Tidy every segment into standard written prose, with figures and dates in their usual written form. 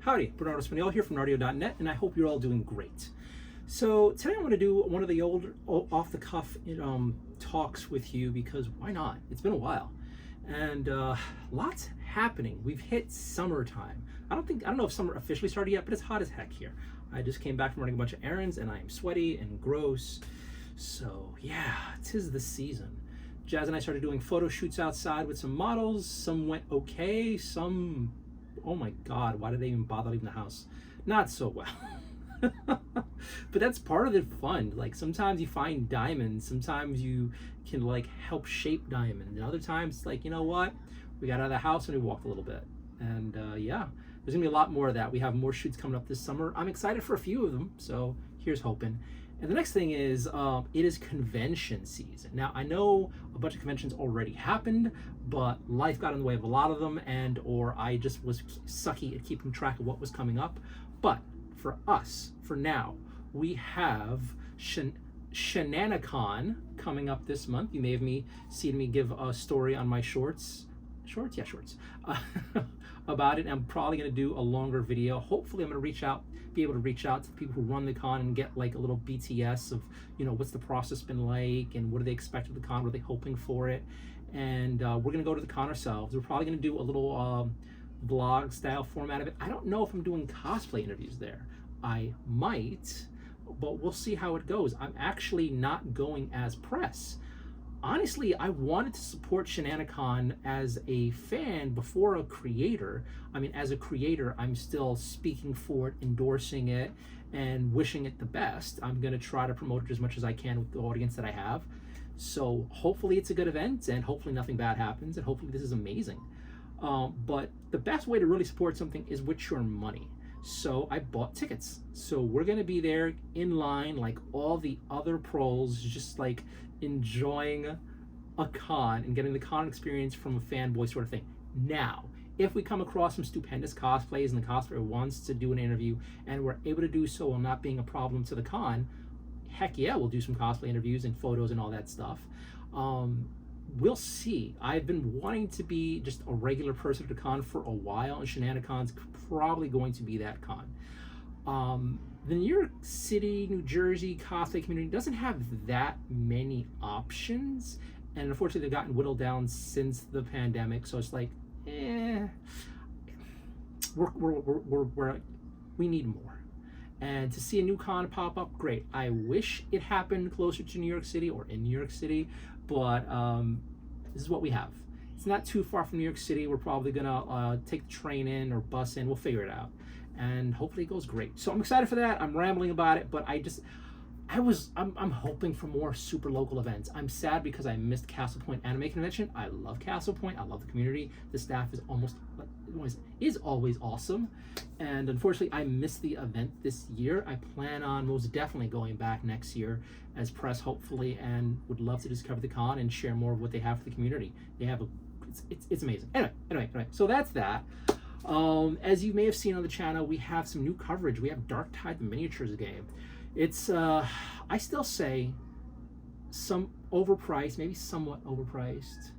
Howdy, Bernardo Spaniel here from Nardio.net, and I hope you're all doing great. So today I'm going to do one of the old off-the-cuff talks with you because why not? It's been a while, and lots happening. We've hit summertime. I don't know if summer officially started yet, but it's hot as heck here. I just came back from running a bunch of errands, and I am sweaty and gross. So yeah, 'tis the season. Jazz and I started doing photo shoots outside with some models. Some went okay, some, oh my God, why did they even bother leaving the house? Not so well. But that's part of the fun. Like sometimes you find diamonds, sometimes you can like help shape diamonds, and other times it's like, you know what? We got out of the house and we walked a little bit. And yeah, there's gonna be a lot more of that. We have more shoots coming up this summer. I'm excited for a few of them, so here's hoping. And the next thing is, it is convention season. Now, I know a bunch of conventions already happened, but life got in the way of a lot of them, or I just was sucky at keeping track of what was coming up. But for us, for now, we have Shenanacon coming up this month. You may have seen me give a story on my shorts, about it. I'm probably going to do a longer video. Hopefully I'm going to be able to reach out to the people who run the con and get like a little BTS of, you know, what's the process been like and what do they expect of the con, what are they hoping for it. And we're going to go to the con ourselves. We're probably going to do a little vlog style format of it. I don't know if I'm doing cosplay interviews there. I might, but we'll see how it goes. I'm actually not going as press. Honestly, I wanted to support Shenanacon as a fan before a creator. I mean, as a creator, I'm still speaking for it, endorsing it, and wishing it the best. I'm going to try to promote it as much as I can with the audience that I have. So hopefully it's a good event, and hopefully nothing bad happens, and hopefully this is amazing. But the best way to really support something is with your money. So I bought tickets. So we're going to be there in line like all the other pros, just like enjoying a con and getting the con experience from a fanboy sort of thing. Now, if we come across some stupendous cosplays and the cosplayer wants to do an interview and we're able to do so while not being a problem to the con, heck yeah, we'll do some cosplay interviews and photos and all that stuff. We'll see. I've been wanting to be just a regular person at a con for a while, and Shenanacon's probably going to be that con. The New York City, New Jersey cosplay community doesn't have that many options, and unfortunately they've gotten whittled down since the pandemic, so it's like, we need more. And to see a new con pop up, great. I wish it happened closer to New York City or in New York City, but this is what we have. It's not too far from New York City. We're probably gonna take the train in or bus in. We'll figure it out, and hopefully it goes great. So I'm excited for that. I'm rambling about it, but I'm hoping for more super local events. I'm sad because I missed Castle Point Anime Convention. I love Castle Point. I love the community. The staff is always awesome, and unfortunately I missed the event this year. I plan on most definitely going back next year as press, hopefully, and would love to just cover the con and share more of what they have for the community. They have it's amazing. Anyway, so that's that. As you may have seen on the channel, we have some new coverage. We have Dark Tide, the miniatures game. It's I still say some overpriced, maybe somewhat overpriced.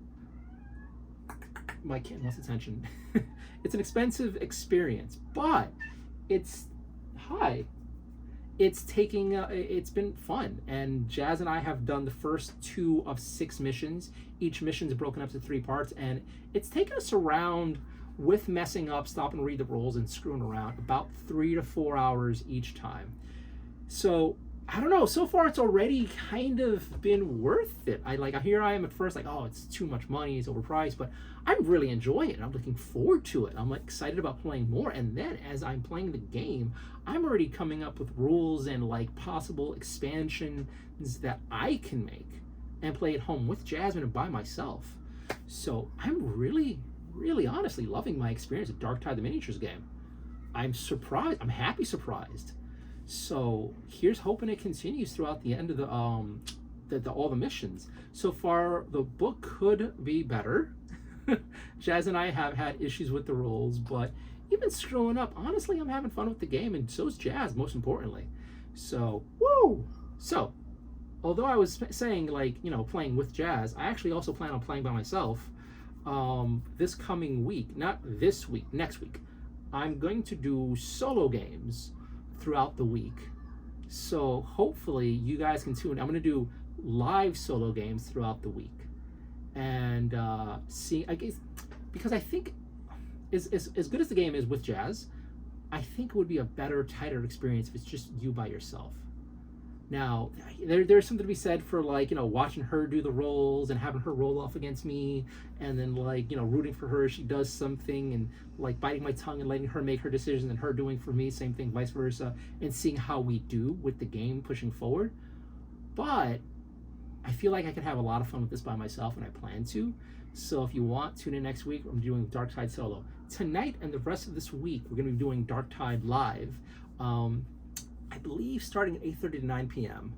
My kid wants attention. It's an expensive experience, but it's it's been fun, and Jazz and I have done the first 2 of 6 missions. Each mission is broken up to 3 parts, and it's taken us around, with messing up, stop and read the rules and screwing around, about 3 to 4 hours each time. So I don't know, so far it's already kind of been worth it. Here I am at first like, oh, it's too much money, it's overpriced, but I'm really enjoying it. I'm looking forward to it. I'm excited about playing more, and then as I'm playing the game, I'm already coming up with rules and like possible expansions that I can make and play at home with Jasmine and by myself. So I'm really honestly loving my experience at Dark Tide, the miniatures game. I'm surprised. I'm happy surprised. So here's hoping it continues throughout the end of all the missions. So far, the book could be better. Jazz and I have had issues with the rules, but even screwing up, honestly, I'm having fun with the game, and so's Jazz, most importantly. So, woo! So, although I was saying, like, you know, playing with Jazz, I actually also plan on playing by myself this coming week. Not this week, next week. I'm going to do solo games throughout the week. So hopefully you guys can tune. I'm going to do live solo games throughout the week, and see. I guess because I think as good as the game is with Jazz, I think it would be a better, tighter experience if it's just you by yourself. Now, there's something to be said for, like, watching her do the rolls and having her roll off against me, and then, like, rooting for her as she does something, and like biting my tongue and letting her make her decisions and her doing for me, same thing, vice versa, and seeing how we do with the game pushing forward. But I feel like I could have a lot of fun with this by myself, and I plan to. So if you want, tune in next week. I'm doing Dark Tide solo. Tonight and the rest of this week, we're going to be doing Dark Tide live. I believe starting at 8:30 to 9 p.m.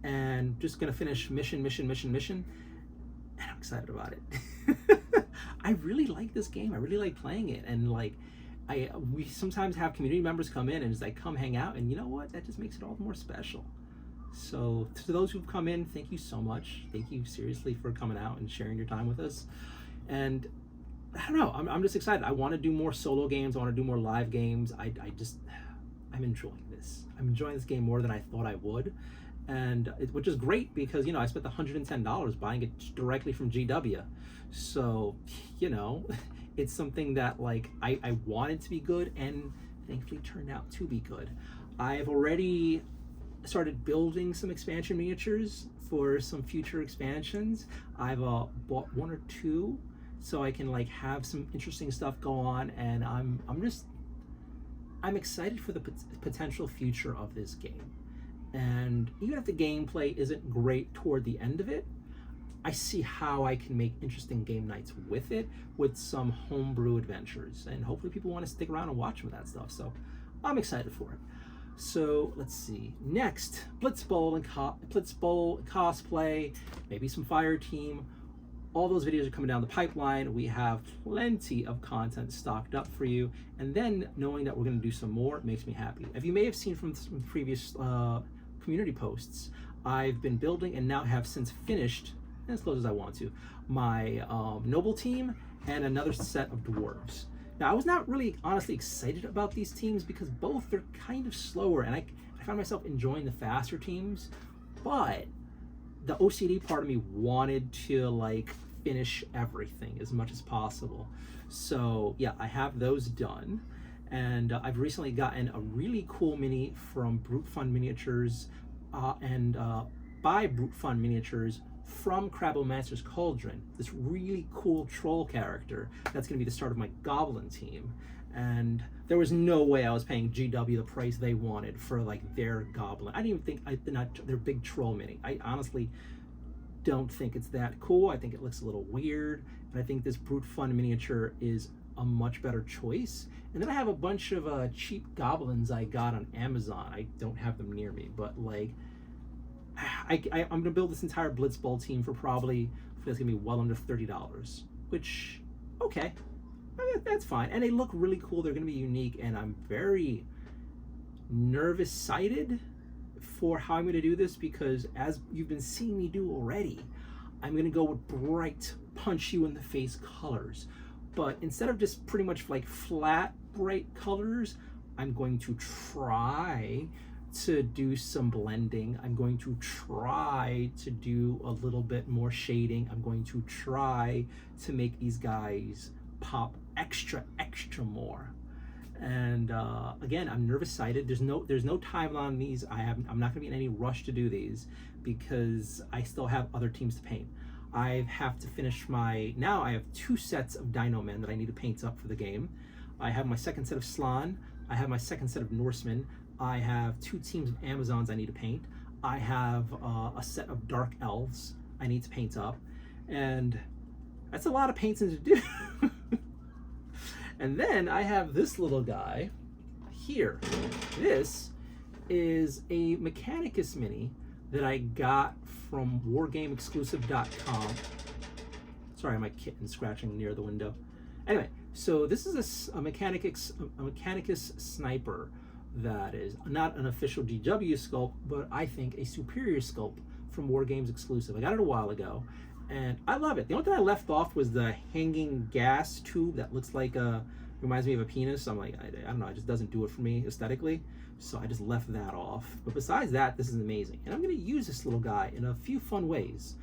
And just going to finish mission. And I'm excited about it. I really like this game. I really like playing it. And like, we sometimes have community members come in and it's like, come hang out. And you know what? That just makes it all the more special. So to those who've come in, thank you so much. Thank you seriously for coming out and sharing your time with us. And I don't know, I'm just excited. I want to do more solo games. I want to do more live games. I'm enjoying this. I'm enjoying this game more than I thought I would. And which is great because, I spent $110 buying it directly from GW. So, it's something that, like, I wanted to be good and thankfully turned out to be good. I've already started building some expansion miniatures for some future expansions. I've bought one or two so I can, like, have some interesting stuff go on, and I'm excited for the potential future of this game. And even if the gameplay isn't great toward the end of it, I see how I can make interesting game nights with it, with some homebrew adventures, and hopefully people want to stick around and watch some of that stuff. So I'm excited for it. So let's see. Next, Blitz Bowl and cosplay, maybe some Fire Team. All those videos are coming down the pipeline. We have plenty of content stocked up for you. And then knowing that we're going to do some more makes me happy. As you may have seen from some previous community posts, I've been building and now have since finished, as close as I want to, my Noble team and another set of Dwarves. Now, I was not really honestly excited about these teams because both are kind of slower, and I found myself enjoying the faster teams, but the OCD part of me wanted to, like, finish everything as much as possible. So yeah, I have those done, and I've recently gotten a really cool mini from Brute Fun Miniatures, and by Brute Fun Miniatures from Crabomancer's Cauldron, this really cool troll character that's going to be the start of my Goblin team. And there was no way I was paying GW the price they wanted for, like, their Goblin. I didn't even think their big troll mini. I honestly don't think it's that cool. I think it looks a little weird, and I think this Brute Fun miniature is a much better choice. And then I have a bunch of cheap goblins I got on Amazon. I don't have them near me, but, like, I'm gonna build this entire Blitz Bowl team for probably, that's gonna be well under $30, which, okay, that's fine. And they look really cool. They're gonna be unique, and I'm very nervous-sighted for how I'm gonna do this, because as you've been seeing me do already, I'm gonna go with bright, punch you in the face colors. But instead of just pretty much like flat, bright colors, I'm going to try to do some blending. I'm going to try to do a little bit more shading. I'm going to try to make these guys pop extra more. And again, I'm nervous-sighted. There's no timeline on these. I'm not gonna be in any rush to do these because I still have other teams to paint. I have to finish now I have 2 sets of Dino Men that I need to paint up for the game. I have my second set of Slan. I have my second set of Norsemen. I have 2 teams of Amazons I need to paint. I have a set of Dark Elves I need to paint up. And that's a lot of painting to do. And then I have this little guy here. This is a Mechanicus mini that I got from wargameexclusive.com. Sorry, my kitten scratching near the window. Anyway, so this is a Mechanicus sniper that is not an official GW sculpt, but I think a superior sculpt from Wargames Exclusive. I got it a while ago, and I love it. The only thing I left off was the hanging gas tube that looks like a reminds me of a penis. I'm like, I don't know, it just doesn't do it for me aesthetically. So I just left that off. But besides that, this is amazing. And I'm gonna use this little guy in a few fun ways.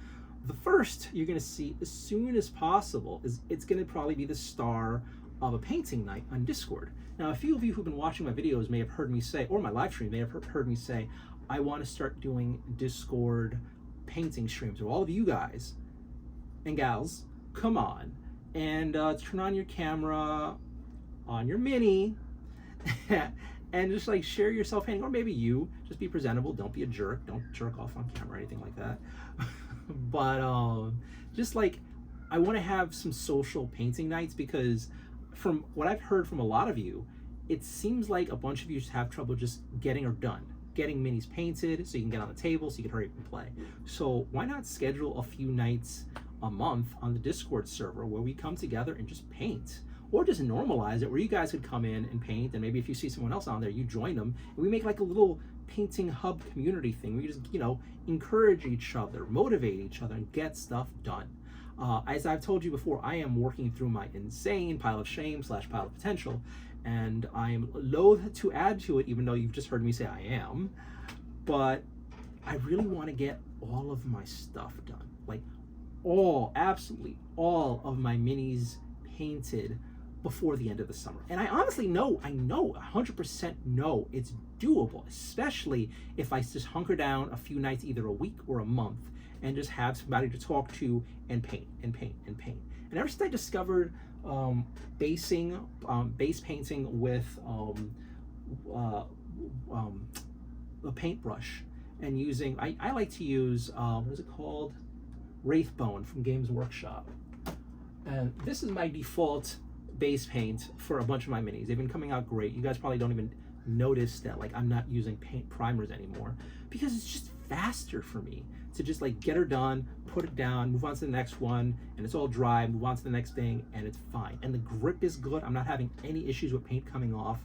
The first you're gonna see as soon as possible is it's gonna probably be the star of a painting night on Discord. Now, a few of you who've been watching my videos may have heard me say, or my live stream may have heard me say, I want to start doing Discord painting streams. Or all of you guys and gals, come on and turn on your camera on your mini and just like share yourself painting, or maybe you just be presentable. Don't be a jerk. Don't jerk off on camera or anything like that. But just like, I want to have some social painting nights, because from what I've heard from a lot of you, it seems like a bunch of you just have trouble just getting minis painted so you can get on the table, so you can hurry up and play. So why not schedule a few nights a month on the Discord server where we come together and just paint? Or just normalize it where you guys could come in and paint, and maybe if you see someone else on there, you join them, and we make like a little painting hub community thing where you just, you know, encourage each other, motivate each other, and get stuff done. As I've told you before, I am working through my insane pile of shame / pile of potential, and I am loath to add to it, even though you've just heard me say I am. But I really want to get all of my stuff done, like absolutely all of my minis painted before the end of the summer. And I honestly know, 100% know it's doable, especially if I just hunker down a few nights, either a week or a month, and just have somebody to talk to and paint and paint and paint. And ever since I discovered base painting with a paintbrush, and using, I like to use, what is it called? Wraithbone from Games Workshop. And this is my default base paint for a bunch of my minis. They've been coming out great. You guys probably don't even notice that like I'm not using paint primers anymore, because it's just faster for me to just like get her done, put it down, move on to the next one, and it's all dry, move on to the next thing, and it's fine. And the grip is good. I'm not having any issues with paint coming off.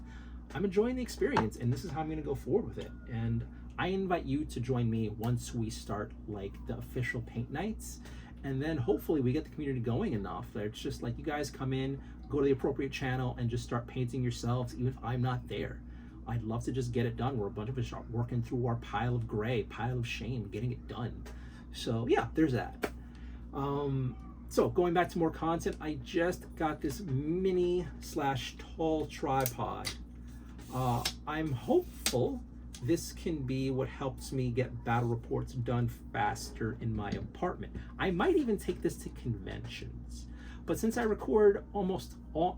I'm enjoying the experience, and this is how I'm gonna go forward with it. And I invite you to join me once we start like the official paint nights. And then hopefully we get the community going enough that it's just like you guys come in, go to the appropriate channel, and just start painting yourselves, even if I'm not there. I'd love to just get it done. We're a bunch of us are working through our pile of gray, pile of shame, getting it done. So yeah, there's that. So going back to more content, I just got this mini / tall tripod. I'm hopeful this can be what helps me get battle reports done faster in my apartment. I might even take this to conventions. But since I record almost all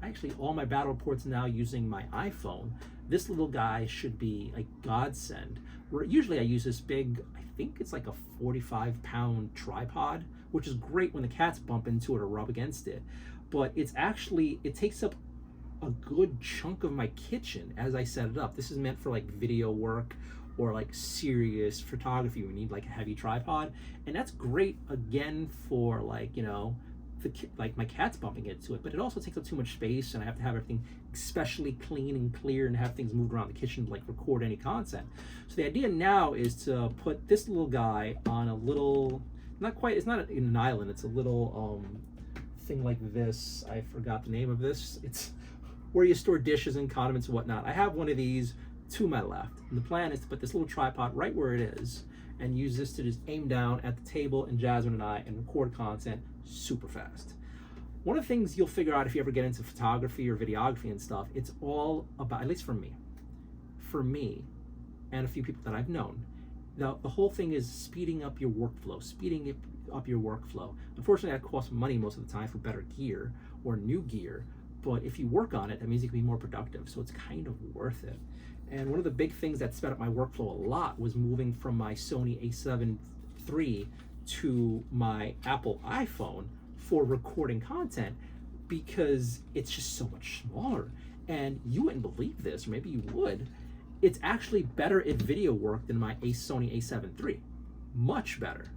my battle reports now using my iPhone, this little guy should be a godsend. Where usually I use this big, I think it's like a 45-pound tripod, which is great when the cats bump into it or rub against it. But it's actually, it takes up a good chunk of my kitchen as I set it up. This is meant for like video work or like serious photography. We need like a heavy tripod, and that's great again for like, you know, like my cat's bumping into it, but it also takes up too much space, and I have to have everything especially clean and clear and have things moved around the kitchen to like record any content. So the idea now is to put this little guy on a little, it's not an island, it's a little thing like this. I forgot the name of this. It's where you store dishes and condiments and whatnot. I have one of these to my left, and the plan is to put this little tripod right where it is and use this to just aim down at the table and Jasmine and I and record content super fast. One of the things you'll figure out if you ever get into photography or videography and stuff, it's all about, at least for me and a few people that I've known, the whole thing is speeding up your workflow, Unfortunately, that costs money most of the time for better gear or new gear, but if you work on it, that means you can be more productive, so it's kind of worth it. And one of the big things that sped up my workflow a lot was moving from my Sony a7 III to my Apple iPhone for recording content, because it's just so much smaller. And you wouldn't believe this, or maybe you would, it's actually better at video work than my Sony a7 III. Much better.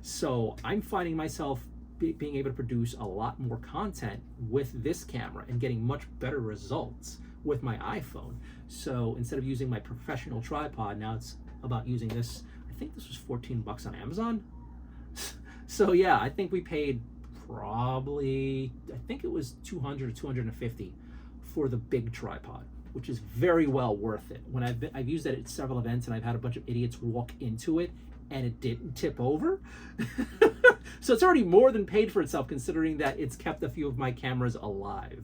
So I'm finding myself being able to produce a lot more content with this camera and getting much better results with my iPhone. So instead of using my professional tripod, now it's about using this. I think this was 14 bucks on Amazon. So yeah, I think we paid probably, I think it was 200 or 250 for the big tripod, which is very well worth it. When I've used it at several events, and I've had a bunch of idiots walk into it and it didn't tip over. So it's already more than paid for itself, considering that it's kept a few of my cameras alive.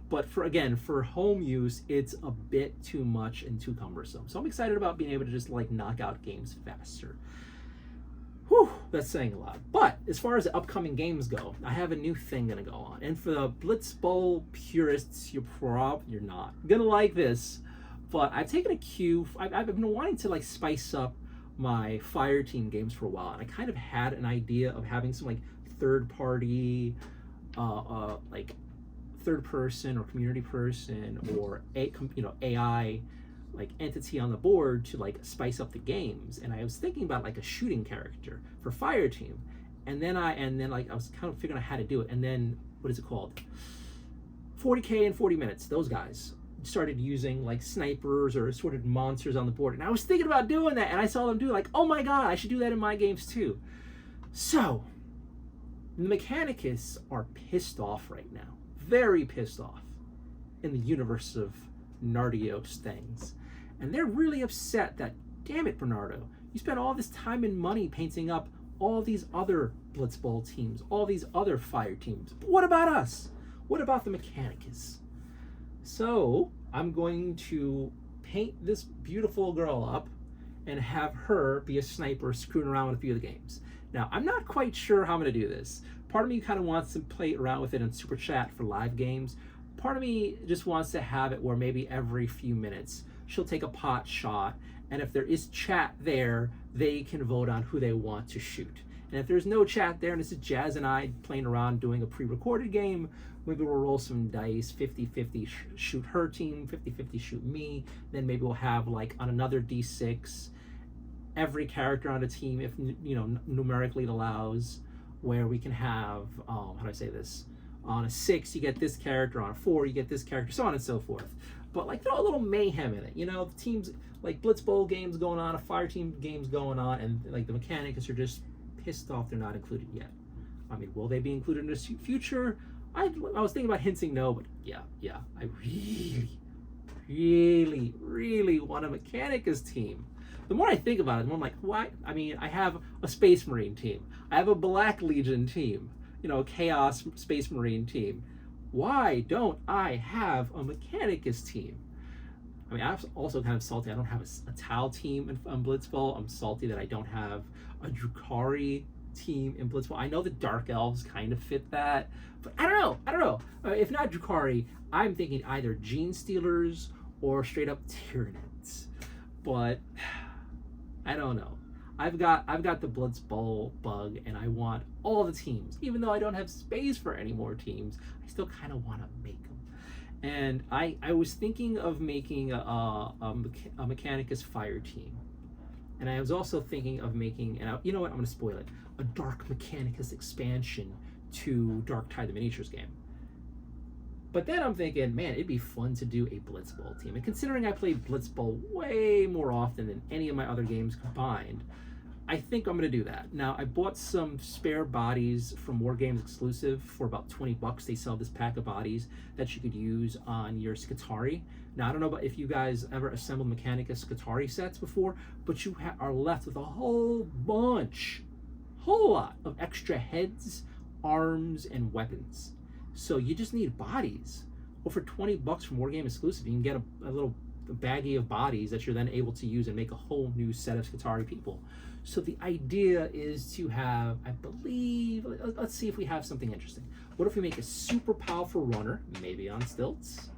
But for home use, it's a bit too much and too cumbersome. So I'm excited about being able to just like knock out games faster. Whew, that's saying a lot. But as far as the upcoming games go, I have a new thing gonna go on. And for the Blitz Bowl purists, you're not gonna like this. But I've taken a cue. I've been wanting to like spice up my fire team games for a while, and I kind of had an idea of having some like third party, like third person or community person or AI like entity on the board to like spice up the games. And I was thinking about like a shooting character for fire team, and then I was kind of figuring out how to do it. And then what is it called, 40K in 40 minutes, those guys started using like snipers or assorted monsters on the board, and I was thinking about doing that, and I saw them do it, like, oh my god, I should do that in my games too. So the Mechanicus are pissed off right now, very pissed off in the universe of Nardios things, and they're really upset that, damn it, Bernardo, you spent all this time and money painting up all these other Blitz Bowl teams, all these other fire teams, but what about us? What about the Mechanicus? So I'm going to paint this beautiful girl up and have her be a sniper screwing around with a few of the games. Now, I'm not quite sure how I'm going to do this. Part of me kind of wants to play around with it in Super Chat for live games. Part of me just wants to have it where maybe every few minutes she'll take a pot shot, and if there is chat there, they can vote on who they want to shoot. And if there's no chat there, and this is Jazz and I playing around doing a pre-recorded game, maybe we'll roll some dice, 50-50 shoot her team, 50-50 shoot me. Then maybe we'll have like on another D6, every character on the team, if numerically it allows, where we can have, how do I say this? On a 6, you get this character. On a 4, you get this character, so on and so forth. But like throw a little mayhem in it. The teams, like Blitz Bowl games going on, a fire team games going on, and like the Mechanicus are just pissed off they're not included yet. I mean, will they be included in the future? I was thinking about hinting no, but yeah, I really want a Mechanicus team. The more I think about it, the more I'm like, why? I mean, I have a Space Marine team. I have a Black Legion team. A Chaos Space Marine team. Why don't I have a Mechanicus team? I mean, I'm also kind of salty I don't have a Tau team in Blitz Bowl. I'm salty that I don't have a Drukhari team in Blitz Bowl. I know the Dark Elves kind of fit that, but I don't know. If not Drukhari, I'm thinking either Gene Stealers or straight up Tyranids. But I don't know. I've got the Blitz Bowl bug, and I want all the teams. Even though I don't have space for any more teams, I still kind of want to make them. And I was thinking of making a Mechanicus fire team. And I was also thinking of making, and you know what, I'm going to spoil it, a Dark Mechanicus expansion to Dark Tide the Miniatures game. But then I'm thinking, man, it'd be fun to do a Blitz Bowl team. And considering I play Blitz Bowl way more often than any of my other games combined, I think I'm going to do that. Now, I bought some spare bodies from War Games Exclusive for about $20. They sell this pack of bodies that you could use on your Skitarii. Now, I don't know about if you guys ever assembled Mechanicus Skitarii sets before, but you are left with a whole lot of extra heads, arms, and weapons. So you just need bodies. Well, for $20 from War Game Exclusive, you can get a little baggie of bodies that you're then able to use and make a whole new set of Skitarii people. So the idea is to have, I believe, let's see if we have something interesting. What if we make a super powerful runner, maybe on stilts?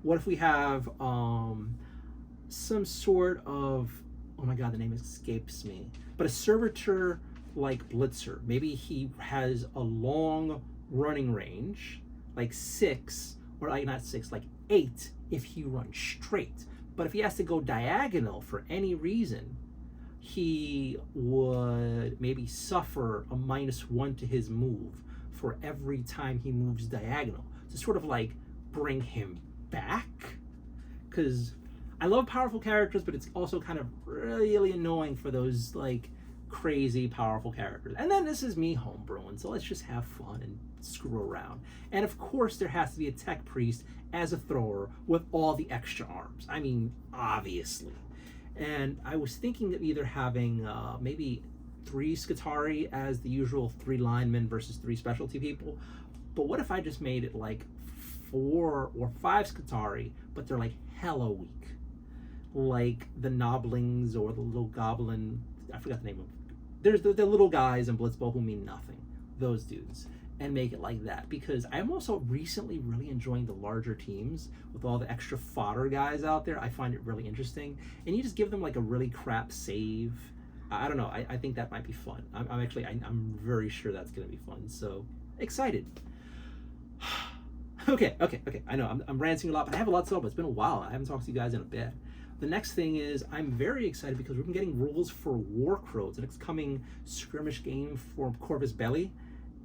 What if we have some sort of, oh my god, the name escapes me, but a servitor like Blitzer. Maybe he has a long running range, like 6, or like not 6, like 8 if he runs straight. But if he has to go diagonal for any reason, he would maybe suffer a -1 to his move for every time he moves diagonal, to sort of like bring him back. Because I love powerful characters, but it's also kind of really annoying for those like crazy powerful characters. And then this is me homebrewing, so let's just have fun and screw around. And of course there has to be a tech priest as a thrower with all the extra arms. I mean, obviously. And I was thinking of either having maybe 3 Skitarii as the usual 3 linemen versus 3 specialty people. But what if I just made it like 4 or 5 Skitarii, but they're like hella weak? Like the Noblings or the little goblin, I forgot the name of them. There's the little guys in Blitzball who mean nothing. Those dudes. And make it like that. Because I'm also recently really enjoying the larger teams with all the extra fodder guys out there. I find it really interesting. And you just give them like a really crap save. I don't know. I think that might be fun. I'm very sure that's going to be fun. So excited. Okay. I know I'm ranting a lot, but I have a lot to talk about. It's been a while. I haven't talked to you guys in a bit. The next thing is I'm very excited because we've been getting rules for Warcrow, the next coming skirmish game for Corvus Belli.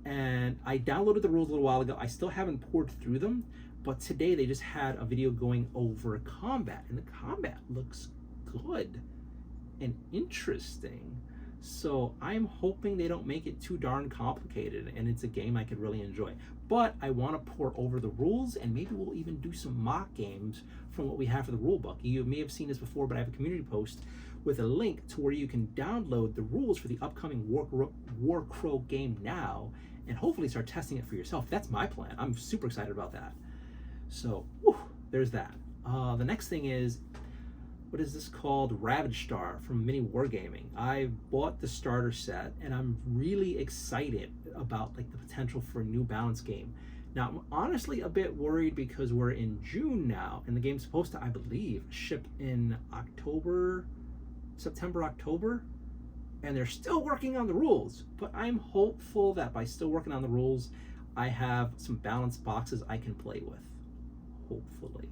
And I downloaded the rules a little while ago. I still haven't poured through them, but today they just had a video going over combat, and the combat looks good and interesting. So I'm hoping they don't make it too darn complicated and it's a game I could really enjoy. But I want to pour over the rules, and maybe we'll even do some mock games from what we have for the rule book. You may have seen this before, but I have a community post with a link to where you can download the rules for the upcoming Warcrow game now, and hopefully start testing it for yourself. That's my plan. I'm super excited about that. So, there's that. The next thing is, what is this called? Ravage Star from Mini Wargaming. I bought the starter set, and I'm really excited about like the potential for a new balance game. Now, I'm honestly a bit worried because we're in June now, and the game's supposed to, I believe, ship in September, October, and they're still working on the rules. But I'm hopeful that by still working on the rules, I have some balanced boxes I can play with, hopefully.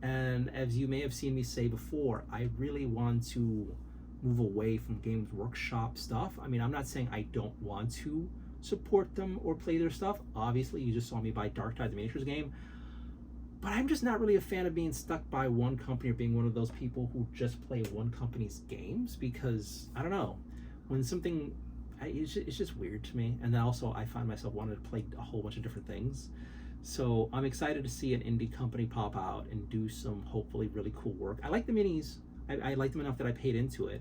And as you may have seen me say before, I really want to move away from Games Workshop stuff. I mean, I'm not saying I don't want to support them or play their stuff. Obviously, you just saw me buy Dark Tide, the miniatures game. But I'm just not really a fan of being stuck by one company or being one of those people who just play one company's games, because, I don't know, when something, it's just weird to me. And then also I find myself wanting to play a whole bunch of different things. So I'm excited to see an indie company pop out and do some hopefully really cool work. I like the minis. I like them enough that I paid into it.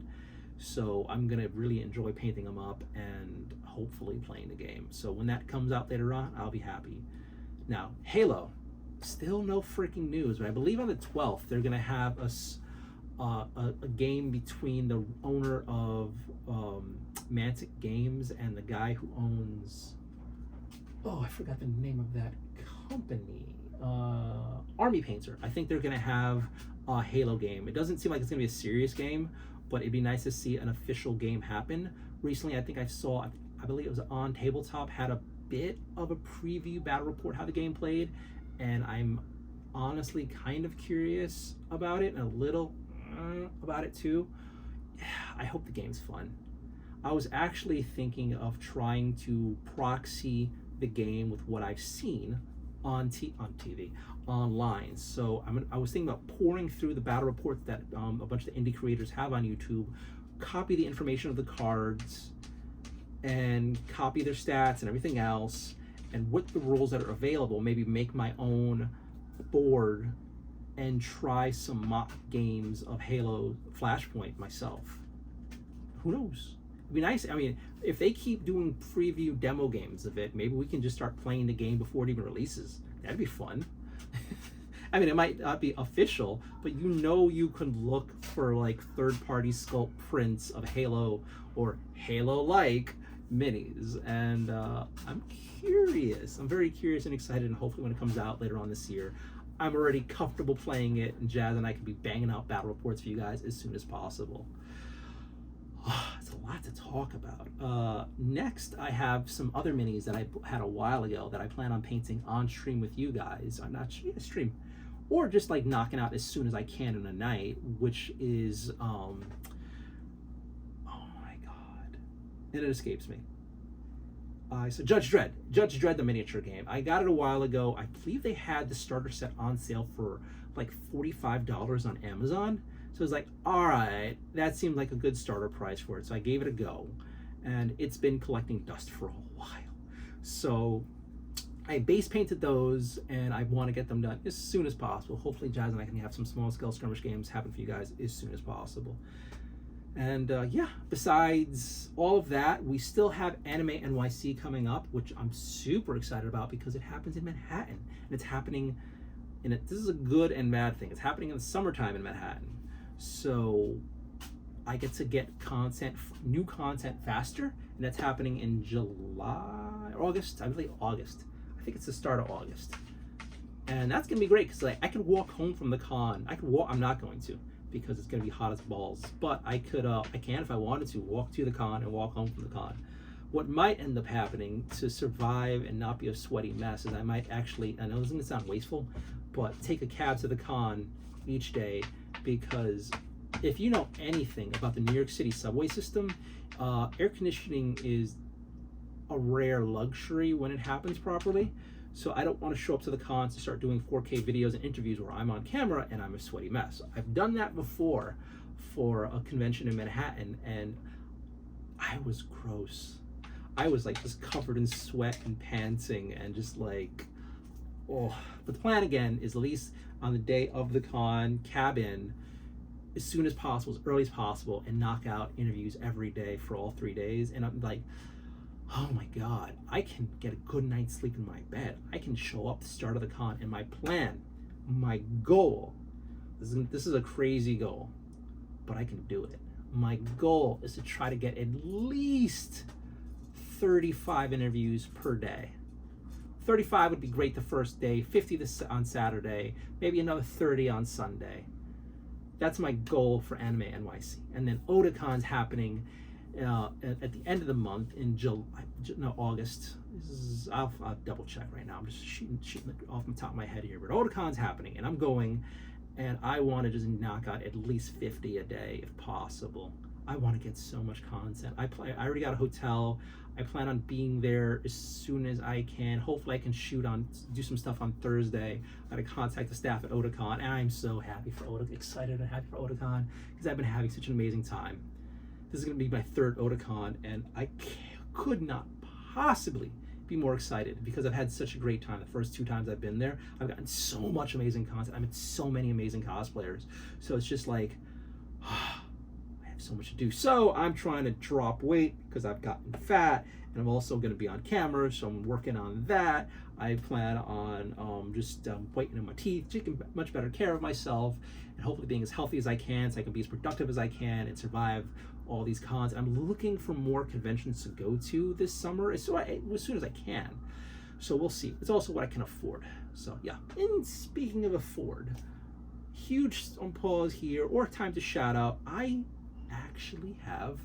So I'm going to really enjoy painting them up and hopefully playing the game. So when that comes out later on, I'll be happy. Now, Halo. Still no freaking news, but I believe on the 12th they're going to have a game between the owner of Mantic Games and the guy who owns, I forgot the name of that company, Army Painter. I think they're going to have a Halo game. It doesn't seem like it's going to be a serious game, but it'd be nice to see an official game happen. Recently, I think I believe it was on Tabletop, had a bit of a preview battle report how the game played, and I'm honestly kind of curious about it and a little about it too. I hope the game's fun. I was actually thinking of trying to proxy the game with what I've seen on TV, online. So I was thinking about pouring through the battle reports that a bunch of the indie creators have on YouTube, copy the information of the cards, and copy their stats and everything else, and with the rules that are available, maybe make my own board and try some mock games of Halo Flashpoint myself. Who knows? It'd be nice. I mean, if they keep doing preview demo games of it, maybe we can just start playing the game before it even releases. That'd be fun. I mean, it might not be official, but you can look for like third-party sculpt prints of Halo or Halo-like minis, and I'm curious. I'm very curious and excited, and hopefully when it comes out later on this year, I'm already comfortable playing it, and Jazz and I can be banging out battle reports for you guys as soon as possible. It's a lot to talk about. Next, I have some other minis that I had a while ago that I plan on painting on stream with you guys. I'm not sure, stream, or just like knocking out as soon as I can in a night, which is, oh my God, and it escapes me. So Judge Dredd, the miniature game. I got it a while ago. I believe they had the starter set on sale for like $45 on Amazon. So I was like, all right, that seemed like a good starter price for it. So I gave it a go, and it's been collecting dust for a while. So I base painted those, and I want to get them done as soon as possible. Hopefully Jazz and I can have some small scale skirmish games happen for you guys as soon as possible. And yeah, besides all of that, we still have Anime NYC coming up, which I'm super excited about because it happens in Manhattan. And it's happening this is a good and bad thing. It's happening in the summertime in Manhattan. So I get to get new content faster, and that's happening in July, August, I believe August. I think it's the start of August. And that's gonna be great because like I could walk home from the con. I'm not going to because it's gonna be hot as balls. But I can if I wanted to walk to the con and walk home from the con. What might end up happening to survive and not be a sweaty mess is I might actually, I know this is gonna sound wasteful, but take a cab to the con each day, because if you know anything about the New York City subway system, air conditioning is a rare luxury when it happens properly. So I don't want to show up to the cons to start doing 4K videos and interviews where I'm on camera and I'm a sweaty mess. I've done that before for a convention in Manhattan, and I was gross. I was like just covered in sweat and pantsing and just like, oh. But the plan again is at least on the day of the con, cab in as soon as possible, as early as possible, and knock out interviews every day for all 3 days. And I'm like, oh my God, I can get a good night's sleep in my bed. I can show up at the start of the con, and my plan, my goal, this is a crazy goal, but I can do it. My goal is to try to get at least 35 interviews per day. 35 would be great the first day, 50 on Saturday, maybe another 30 on Sunday. That's my goal for Anime NYC. And then Otacon's happening at the end of the month in August. I'll double check right now. I'm just shooting off the top of my head here. But Otacon's happening, and I'm going, and I want to just knock out at least 50 a day if possible. I want to get so much content. I already got a hotel. I plan on being there as soon as I can. Hopefully I can do some stuff on Thursday. I gotta contact the staff at Otakon, and I'm so happy for excited and happy for Otakon because I've been having such an amazing time. This is gonna be my third Otakon, and I could not possibly be more excited because I've had such a great time. The first 2 times I've been there, I've gotten so much amazing content. I met so many amazing cosplayers. So it's just like, so much to do. So I'm trying to drop weight because I've gotten fat, and I'm also going to be on camera, so I'm working on that. I plan on just whitening my teeth, taking much better care of myself, and hopefully being as healthy as I can so I can be as productive as I can and survive all these cons. I'm looking for more conventions to go to this summer as soon as I can. So we'll see. It's also what I can afford. So yeah. And speaking of afford, huge pause here, or time to shout out. I actually have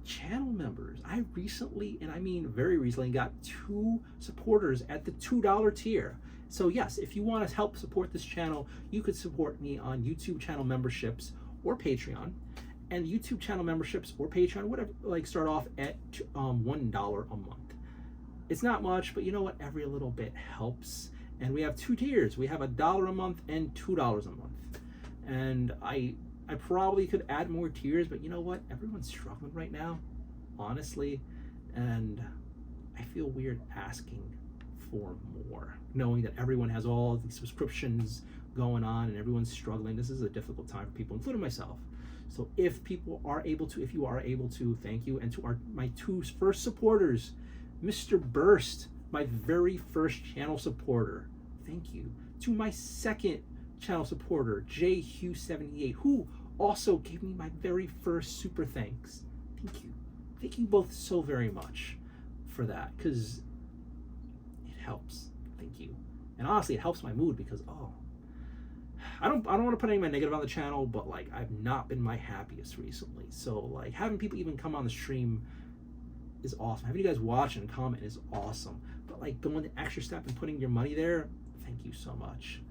channel members. I recently, and I mean very recently, got 2 supporters at the $2 tier. So yes, if you want to help support this channel, you could support me on YouTube channel memberships or Patreon. And YouTube channel memberships or Patreon, whatever, like start off at $1 a month. It's not much, but you know what? Every little bit helps. And we have 2 tiers. We have $1 a month and $2 a month. And I probably could add more tiers, but you know what? Everyone's struggling right now, honestly, and I feel weird asking for more, knowing that everyone has all these subscriptions going on and everyone's struggling. This is a difficult time for people, including myself. So if you are able to, thank you. And to my 2 first supporters, Mr. Burst, my very first channel supporter, thank you. To my second channel supporter, JHugh78, who also gave me my very first super thanks. Thank you. Thank you both so very much for that, because it helps. Thank you. And honestly, it helps my mood because I don't want to put any of my negative on the channel, but like I've not been my happiest recently. So like having people even come on the stream is awesome. Having you guys watch and comment is awesome. But like going the extra step and putting your money there, thank you so much.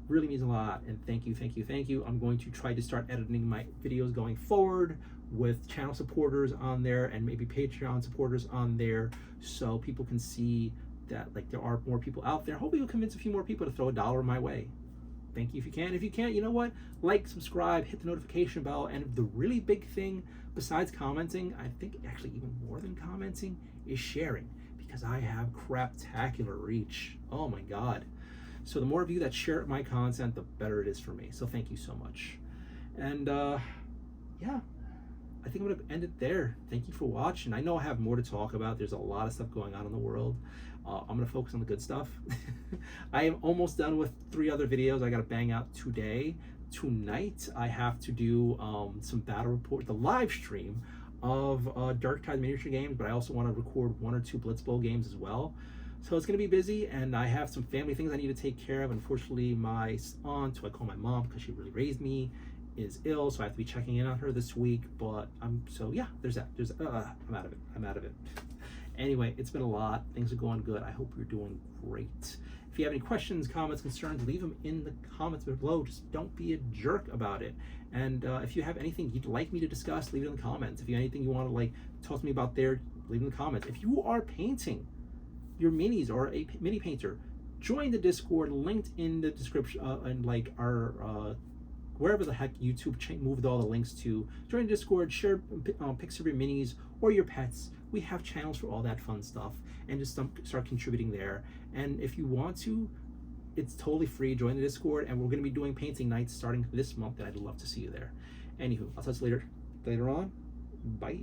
Really means a lot, and thank you, thank you, thank you. I'm going to try to start editing my videos going forward with channel supporters on there and maybe Patreon supporters on there, so people can see that like there are more people out there. Hopefully you'll convince a few more people to throw $1 my way. thank you if you can. If you can't, you know what? Like, subscribe, hit the notification bell, and the really big thing besides commenting, I think actually even more than commenting, is sharing, because I have craptacular reach. Oh my God. So the more of you that share my content, the better it is for me. So thank you so much. And yeah, I think I'm gonna end it there. Thank you for watching. I know I have more to talk about. There's a lot of stuff going on in the world. I'm gonna focus on the good stuff. I am almost done with 3 other videos I gotta bang out today. Tonight I have to do some battle report, the live stream of Dark Tide miniature games, but I also want to record 1 or 2 Blitz Bowl games as well. So it's going to be busy, and I have some family things I need to take care of. Unfortunately, my aunt, who I call my mom because she really raised me, is ill, so I have to be checking in on her this week. But so yeah, there's that. I'm out of it. Anyway, it's been a lot. Things are going good. I hope you're doing great. If you have any questions, comments, concerns, leave them in the comments below. Just don't be a jerk about it. And if you have anything you'd like me to discuss, leave it in the comments. If you have anything you want to like talk to me about there, leave it in the comments. If you are painting your minis or a mini painter, join the Discord linked in the description and like our wherever the heck YouTube moved all the links to. Join the Discord, share pics of your minis or your pets. We have channels for all that fun stuff, and just start contributing there. And if you want to, it's totally free. Join the Discord, and we're going to be doing painting nights starting this month, and I'd love to see you there. Anywho, I'll touch you later on. Bye.